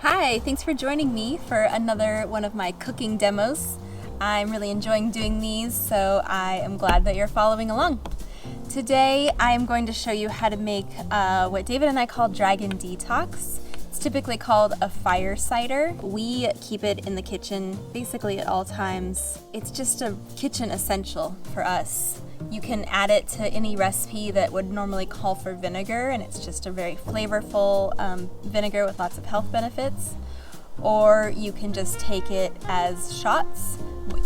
Hi, thanks for joining me for another one of my cooking demos. I'm really enjoying doing these, so I am glad that you're following along. Today I am going to show you how to make what David and I call Dragon Detox. It's typically called a fire cider. We keep it in the kitchen basically at all times. It's just a kitchen essential for us. You can add it to any recipe that would normally call for vinegar, and it's just a very flavorful vinegar with lots of health benefits. Or you can just take it as shots.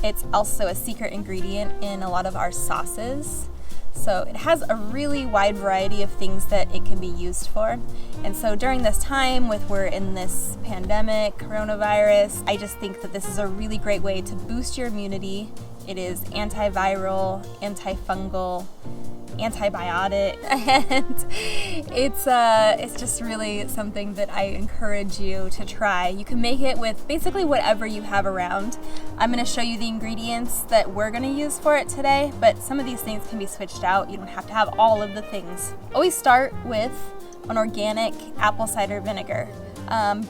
It's also a secret ingredient in a lot of our sauces. So it has a really wide variety of things that it can be used for. And so during this time we're in this pandemic, coronavirus, I just think that this is a really great way to boost your immunity. It is antiviral, antifungal, antibiotic, and it's just really something that I encourage you to try. You can make it with basically whatever you have around. I'm going to show you the ingredients that we're going to use for it today, but some of these things can be switched out. You don't have to have all of the things. Always start with an organic apple cider vinegar.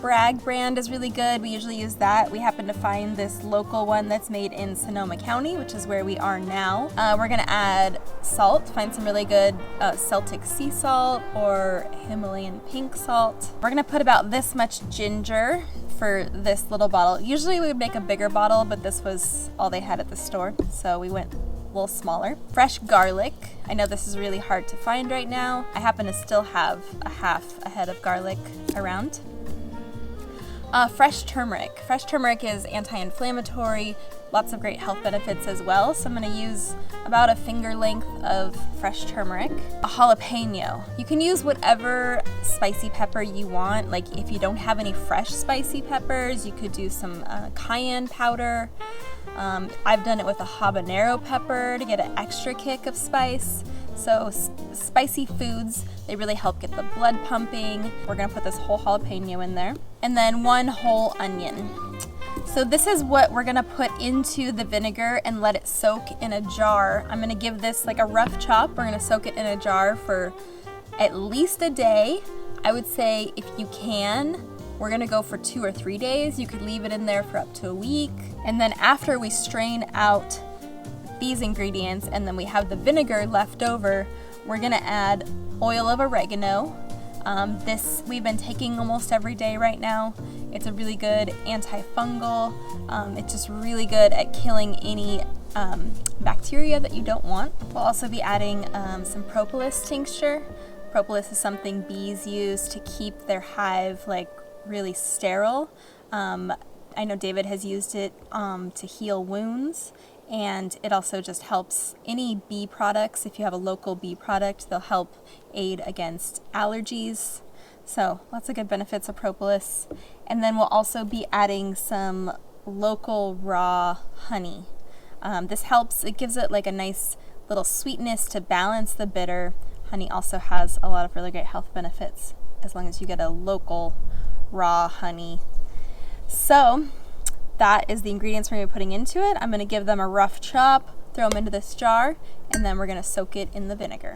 Bragg brand is really good. We usually use that. We happen to find this local one that's made in Sonoma County, which is where we are now. We're gonna add salt. Find some really good Celtic sea salt or Himalayan pink salt. We're gonna put about this much ginger for this little bottle. Usually we would make a bigger bottle, but this was all they had at the store, so we went a little smaller. Fresh garlic. I know this is really hard to find right now. I happen to still have a head of garlic around. Fresh turmeric. Fresh turmeric is anti-inflammatory, lots of great health benefits as well. So I'm going to use about a finger length of fresh turmeric. A jalapeno. You can use whatever spicy pepper you want. Like if you don't have any fresh spicy peppers, you could do some cayenne powder. I've done it with a habanero pepper to get an extra kick of spice. So spicy foods, they really help get the blood pumping. We're gonna put this whole jalapeno in there. And then one whole onion. So this is what we're gonna put into the vinegar and let it soak in a jar. I'm gonna give this like a rough chop. We're gonna soak it in a jar for at least a day. I would say if you can, we're gonna go for 2 or 3 days. You could leave it in there for up to a week. And then after we strain out these ingredients and then we have the vinegar left over, we're gonna add oil of oregano. This we've been taking almost every day right now. It's a really good antifungal. It's just really good at killing any bacteria that you don't want. We'll also be adding some propolis tincture. Propolis is something bees use to keep their hive like really sterile. I know David has used it to heal wounds, and it also just helps any bee products. If you have a local bee product, they'll help aid against allergies. So lots of good benefits of propolis. And then we'll also be adding some local raw honey. This helps, it gives it like a nice little sweetness to balance the bitter. Honey also has a lot of really great health benefits as long as you get a local raw honey. So that is the ingredients we're going to be putting into it. I'm going to give them a rough chop, throw them into this jar, and then we're going to soak it in the vinegar.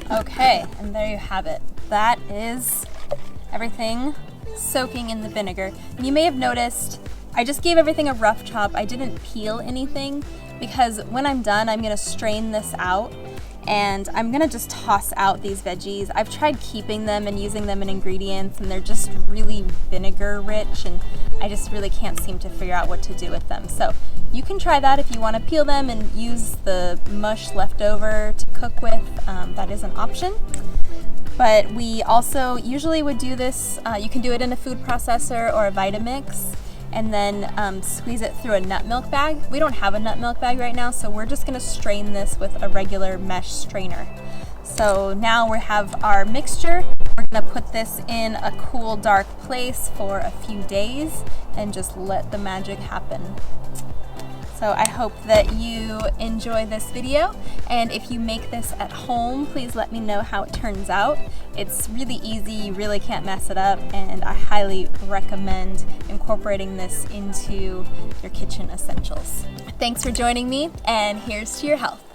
Okay, and there you have it. That is everything soaking in the vinegar. And you may have noticed I just gave everything a rough chop. I didn't peel anything because when I'm done, I'm gonna strain this out and I'm gonna just toss out these veggies. I've tried keeping them and using them in ingredients, and they're just really vinegar rich, and I just really can't seem to figure out what to do with them. So you can try that if you wanna peel them and use the mush left over to cook with. That is an option. But we also usually would do this, you can do it in a food processor or a Vitamix, and then squeeze it through a nut milk bag. We don't have a nut milk bag right now, so we're just gonna strain this with a regular mesh strainer. So now we have our mixture. We're gonna put this in a cool, dark place for a few days and just let the magic happen. So I hope that you enjoy this video, and if you make this at home, please let me know how it turns out. It's really easy, you really can't mess it up, and I highly recommend incorporating this into your kitchen essentials. Thanks for joining me, and here's to your health.